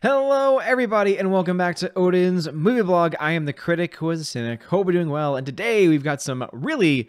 Hello, everybody, and welcome back to Odin's movie blog. I am the critic who is a cynic. Hope we're doing well. And today we've got some really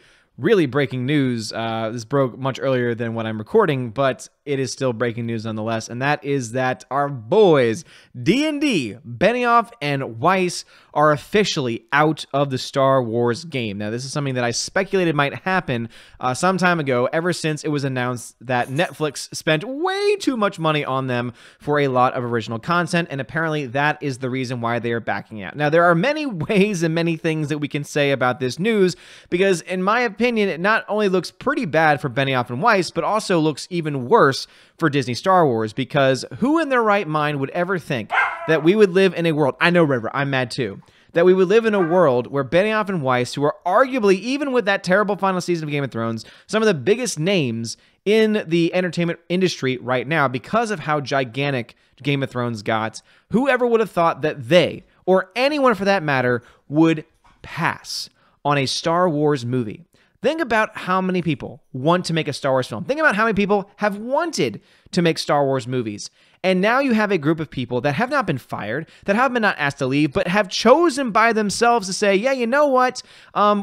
breaking news. This broke much earlier than what I'm recording, but it is still breaking news nonetheless. And that is that our boys, D&D, Benioff and Weiss, are officially out of the Star Wars game. Now, this is something that I speculated might happen some time ago, ever since it was announced that Netflix spent way too much money on them for a lot of original content, and apparently that is the reason why they are backing out. Now, there are many ways and many things that we can say about this news, because in my opinion, it not only looks pretty bad for Benioff and Weiss, but also looks even worse for Disney Star Wars, because who in their right mind would ever think that we would live in a world, I know, River, I'm mad too, that we would live in a world where Benioff and Weiss, who are arguably, even with that terrible final season of Game of Thrones, some of the biggest names in the entertainment industry right now because of how gigantic Game of Thrones got, whoever would have thought that they, or anyone for that matter, would pass on a Star Wars movie? Think about how many people want to make a Star Wars film. Think about how many people have wanted to make Star Wars movies. And now you have a group of people that have not been fired, that have been not asked to leave, but have chosen by themselves to say, yeah, you know what?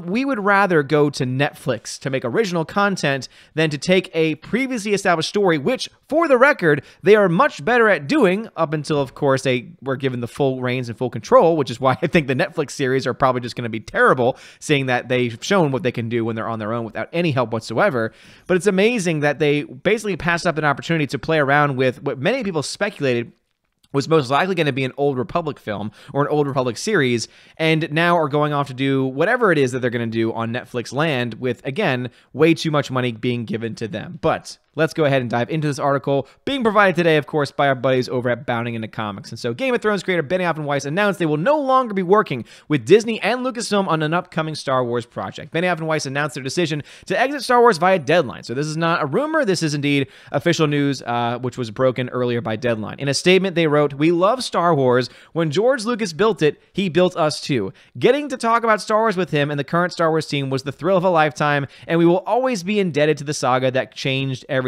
We would rather go to Netflix to make original content than to take a previously established story, which, for the record, they are much better at doing up until, of course, they were given the full reins and full control, which is why I think the Netflix series are probably just going to be terrible, seeing that they've shown what they can do when they're on their own without any help whatsoever. But it's amazing that they basically passed up an opportunity to play around with what many people speculated was most likely going to be an Old Republic film or an Old Republic series, and now are going off to do whatever it is that they're going to do on Netflix land with, again, way too much money being given to them. But let's go ahead and dive into this article, being provided today, of course, by our buddies over at Bounding Into Comics. And so Game of Thrones creator Benioff and Weiss announced they will no longer be working with Disney and Lucasfilm on an upcoming Star Wars project. Benioff and Weiss announced their decision to exit Star Wars via Deadline. So this is not a rumor, this is indeed official news, which was broken earlier by Deadline. In a statement, they wrote, "We love Star Wars. When George Lucas built it, he built us too. Getting to talk about Star Wars with him and the current Star Wars team was the thrill of a lifetime, and we will always be indebted to the saga that changed everything."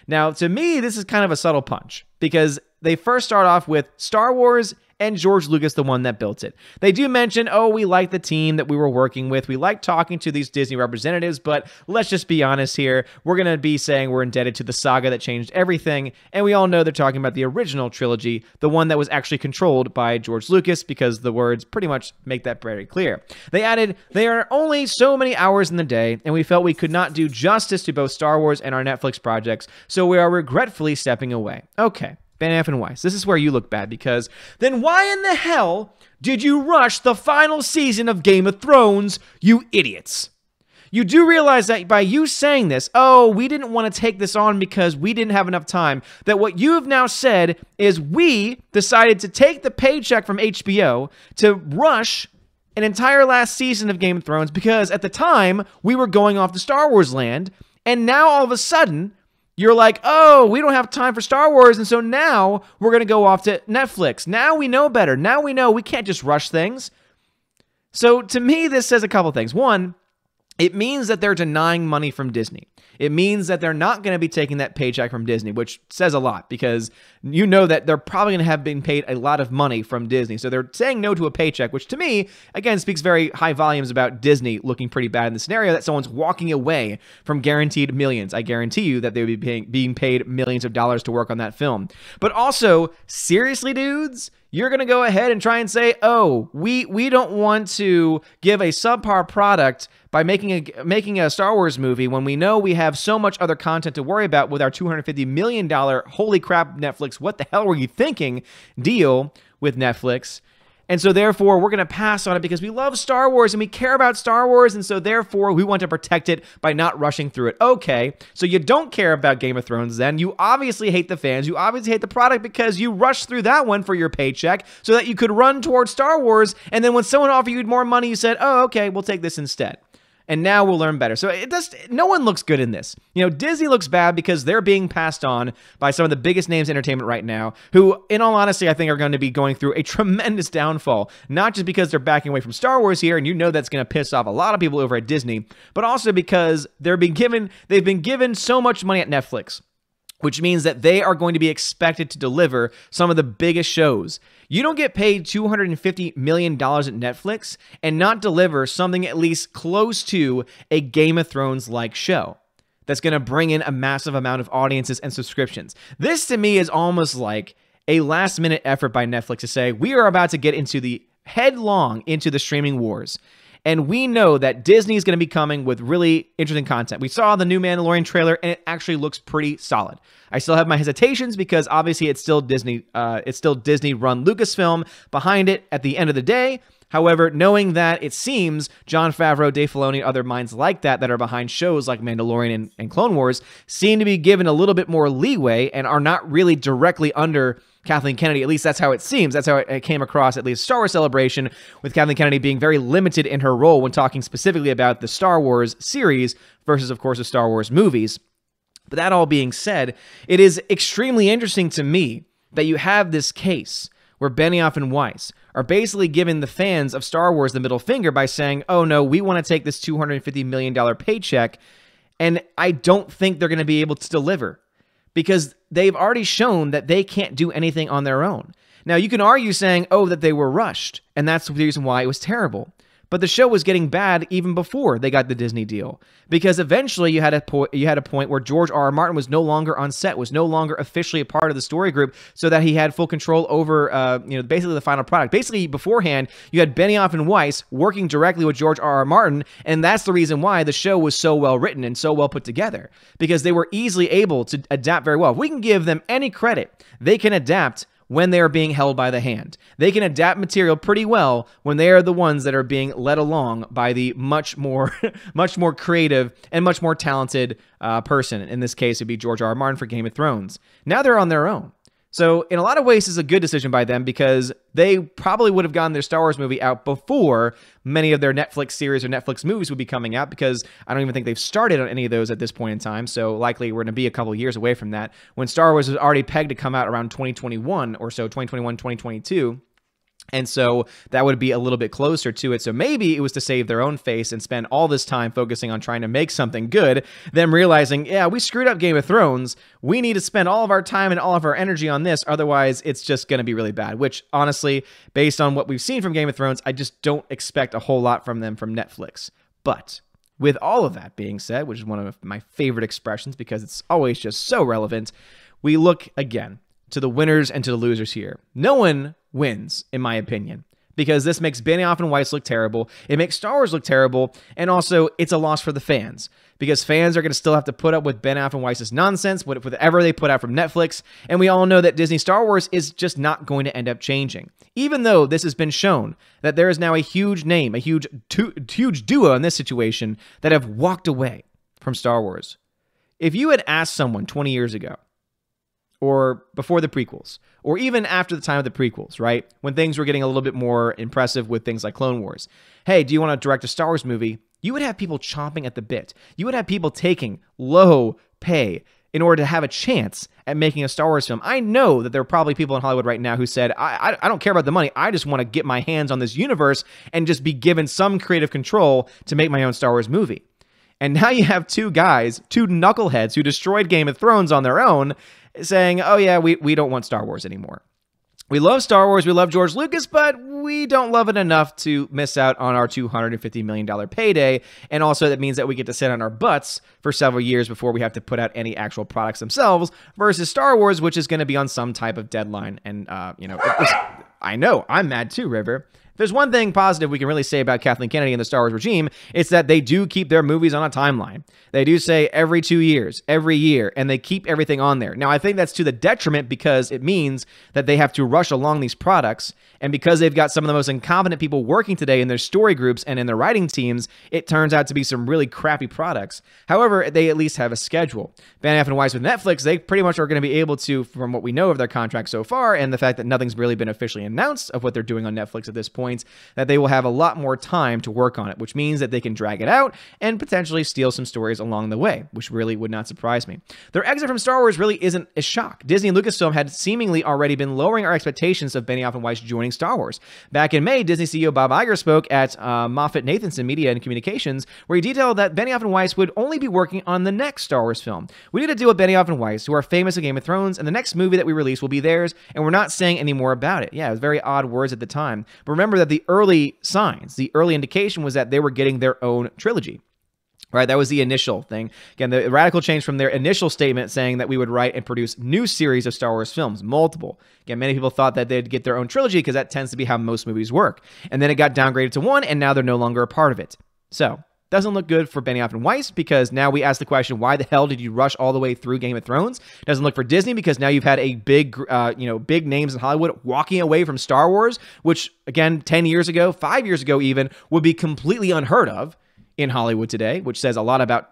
Now, to me, this is kind of a subtle punch, because they first start off with Star Wars and George Lucas, the one that built it. They do mention, oh, we like the team that we were working with. We like talking to these Disney representatives, but let's just be honest here. We're going to be saying we're indebted to the saga that changed everything. And we all know they're talking about the original trilogy, the one that was actually controlled by George Lucas, because the words pretty much make that very clear. They added, "There are only so many hours in the day, and we felt we could not do justice to both Star Wars and our Netflix projects, so we are regretfully stepping away." Okay. Benioff and Weiss, this is where you look bad, because then why in the hell did you rush the final season of Game of Thrones, you idiots? You do realize that by you saying this, oh, we didn't want to take this on because we didn't have enough time, that what you have now said is we decided to take the paycheck from HBO to rush an entire last season of Game of Thrones because at the time we were going off to Star Wars land, and now all of a sudden you're like, oh, we don't have time for Star Wars, and so now we're going to go off to Netflix. Now we know better. Now we know we can't just rush things. So to me, this says a couple things. One, it means that they're denying money from Disney. It means that they're not going to be taking that paycheck from Disney, which says a lot, because you know that they're probably going to have been paid a lot of money from Disney. So they're saying no to a paycheck, which to me, again, speaks very high volumes about Disney looking pretty bad in the scenario that someone's walking away from guaranteed millions. I guarantee you that they would be being paid millions of dollars to work on that film. But also, seriously, dudes? You're going to go ahead and try and say, oh, we don't want to give a subpar product by making a Star Wars movie when we know we have so much other content to worry about with our $250 million, holy crap, Netflix, what the hell were you thinking, deal with Netflix. And so therefore, we're going to pass on it because we love Star Wars and we care about Star Wars, and so therefore, we want to protect it by not rushing through it. Okay, so you don't care about Game of Thrones then. You obviously hate the fans. You obviously hate the product because you rushed through that one for your paycheck so that you could run towards Star Wars, and then when someone offered you more money, you said, oh, okay, we'll take this instead. And now we'll learn better. So no one looks good in this. You know, Disney looks bad because they're being passed on by some of the biggest names in entertainment right now, who, in all honesty, I think are going to be going through a tremendous downfall, not just because they're backing away from Star Wars here, and you know that's going to piss off a lot of people over at Disney, but also because they've been given so much money at Netflix. which means that they are going to be expected to deliver some of the biggest shows. You don't get paid $250 million at Netflix and not deliver something at least close to a Game of Thrones-like show that's going to bring in a massive amount of audiences and subscriptions. This, to me, is almost like a last-minute effort by Netflix to say, we are about to get headlong into the streaming wars. And we know that Disney is going to be coming with really interesting content. We saw the new Mandalorian trailer, and it actually looks pretty solid. I still have my hesitations because obviously it's still Disney. It's still Disney-run Lucasfilm behind it at the end of the day. However, knowing that it seems Jon Favreau, Dave Filoni, other minds like that are behind shows like Mandalorian and Clone Wars seem to be given a little bit more leeway and are not really directly under Kathleen Kennedy. At least that's how it seems. That's how it came across, at least Star Wars Celebration, with Kathleen Kennedy being very limited in her role when talking specifically about the Star Wars series versus, of course, the Star Wars movies. But that all being said, it is extremely interesting to me that you have this case where Benioff and Weiss are basically giving the fans of Star Wars the middle finger by saying, oh no, we want to take this $250 million paycheck, and I don't think they're going to be able to deliver, because they've already shown that they can't do anything on their own. Now, you can argue saying, oh, that they were rushed, and that's the reason why it was terrible. But the show was getting bad even before they got the Disney deal, because eventually you had a point where George R.R. Martin was no longer on set, was no longer officially a part of the story group, so that he had full control over, basically the final product. Basically, beforehand, you had Benioff and Weiss working directly with George R.R. Martin, and that's the reason why the show was so well written and so well put together, because they were easily able to adapt very well. If we can give them any credit, they can adapt when they are being held by the hand. They can adapt material pretty well when they are the ones that are being led along by the much more creative and much more talented person. In this case, it'd be George R.R. Martin for Game of Thrones. Now they're on their own. So in a lot of ways, it's a good decision by them, because they probably would have gotten their Star Wars movie out before many of their Netflix series or Netflix movies would be coming out, because I don't even think they've started on any of those at this point in time. So likely we're going to be a couple years away from that, when Star Wars was already pegged to come out around 2021 or so, 2021, 2022. And so that would be a little bit closer to it. So maybe it was to save their own face and spend all this time focusing on trying to make something good, them realizing, yeah, we screwed up Game of Thrones. We need to spend all of our time and all of our energy on this. Otherwise, it's just going to be really bad, which honestly, based on what we've seen from Game of Thrones, I just don't expect a whole lot from them from Netflix. But with all of that being said, which is one of my favorite expressions because it's always just so relevant, we look again to the winners and to the losers here. No one wins, in my opinion, because this makes Benioff and Weiss look terrible. It makes Star Wars look terrible, and also it's a loss for the fans, because fans are going to still have to put up with Benioff and Weiss's nonsense, whatever they put out from Netflix, and we all know that Disney Star Wars is just not going to end up changing. Even though this has been shown that there is now a huge name, a huge duo in this situation that have walked away from Star Wars. If you had asked someone 20 years ago, or before the prequels, or even after the time of the prequels, right? When things were getting a little bit more impressive with things like Clone Wars. Hey, do you want to direct a Star Wars movie? You would have people chomping at the bit. You would have people taking low pay in order to have a chance at making a Star Wars film. I know that there are probably people in Hollywood right now who said, I don't care about the money. I just want to get my hands on this universe and just be given some creative control to make my own Star Wars movie. And now you have two guys, two knuckleheads who destroyed Game of Thrones on their own, saying, oh yeah, we don't want Star Wars anymore. We love Star Wars, we love George Lucas, but we don't love it enough to miss out on our $250 million payday. And also that means that we get to sit on our butts for several years before we have to put out any actual products themselves, versus Star Wars, which is going to be on some type of deadline. And, I know, I'm mad too, River. There's one thing positive we can really say about Kathleen Kennedy and the Star Wars regime, it's that they do keep their movies on a timeline. They do say every 2 years, every year, and they keep everything on there. Now, I think that's to the detriment, because it means that they have to rush along these products, and because they've got some of the most incompetent people working today in their story groups and in their writing teams, it turns out to be some really crappy products. However, they at least have a schedule. Benioff and Weiss with Netflix, they pretty much are going to be able to, from what we know of their contract so far, and the fact that nothing's really been officially announced of what they're doing on Netflix at this point, point that they will have a lot more time to work on it, which means that they can drag it out and potentially steal some stories along the way, which really would not surprise me. Their exit from Star Wars really isn't a shock. Disney and Lucasfilm had seemingly already been lowering our expectations of Benioff and Weiss joining Star Wars. Back in May, Disney CEO Bob Iger spoke at Moffett-Nathanson Media and Communications, where he detailed that Benioff and Weiss would only be working on the next Star Wars film. "We need to deal with Benioff and Weiss, who are famous in Game of Thrones, and the next movie that we release will be theirs, and we're not saying any more about it." Yeah, it was very odd words at the time. But remember that the early signs, the early indication was that they were getting their own trilogy. Right, that was the initial thing. Again, the radical change from their initial statement saying that we would write and produce new series of Star Wars films, multiple. Again, many people thought that they'd get their own trilogy because that tends to be how most movies work. And then it got downgraded to one, and now they're no longer a part of it. So, doesn't look good for Benioff and Weiss, because now we ask the question, why the hell did you rush all the way through Game of Thrones? Doesn't look for Disney, because now you've had a big names in Hollywood walking away from Star Wars, which, again, 10 years ago, 5 years ago even, would be completely unheard of in Hollywood today, which says a lot about,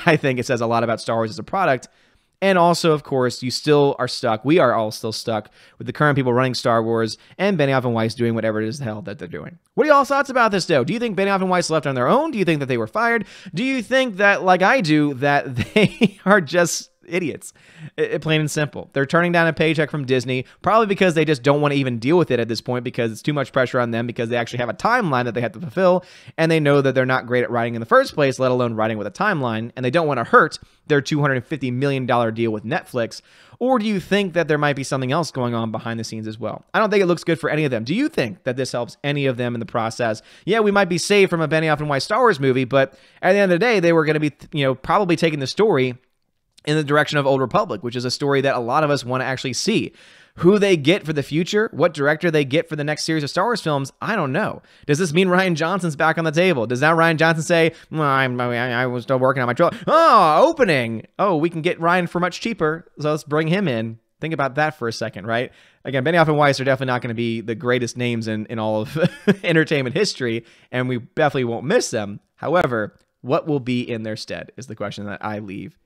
I think it says a lot about Star Wars as a product. And also, of course, you still are stuck. We are all still stuck with the current people running Star Wars and Benioff and Weiss doing whatever it is the hell that they're doing. What are y'all's thoughts about this, though? Do you think Benioff and Weiss left on their own? Do you think that they were fired? Do you think that, like I do, that they are just idiots? Plain and simple. They're turning down a paycheck from Disney, probably because they just don't want to even deal with it at this point, because it's too much pressure on them, because they actually have a timeline that they have to fulfill, and they know that they're not great at writing in the first place, let alone writing with a timeline, and they don't want to hurt their $250 million deal with Netflix. Or do you think that there might be something else going on behind the scenes as well? I don't think it looks good for any of them. Do you think that this helps any of them in the process? Yeah, we might be saved from a Benioff and Weiss Star Wars movie, but at the end of the day, they were going to be, probably taking the story in the direction of Old Republic, which is a story that a lot of us want to actually see. Who they get for the future, what director they get for the next series of Star Wars films, I don't know. Does this mean Rian Johnson's back on the table? Does now Rian Johnson say, I was still working on my trilogy. Oh, opening. Oh, we can get Rian for much cheaper, so let's bring him in. Think about that for a second, right? Again, Benioff and Weiss are definitely not going to be the greatest names in all of entertainment history, and we definitely won't miss them. However, what will be in their stead is the question that I leave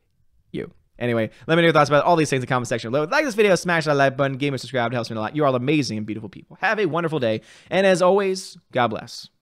you. Anyway, let me know your thoughts about all these things in the comment section below. Like this video, smash that like button, give me a subscribe, it helps me a lot. You're all amazing and beautiful people. Have a wonderful day, and as always, God bless.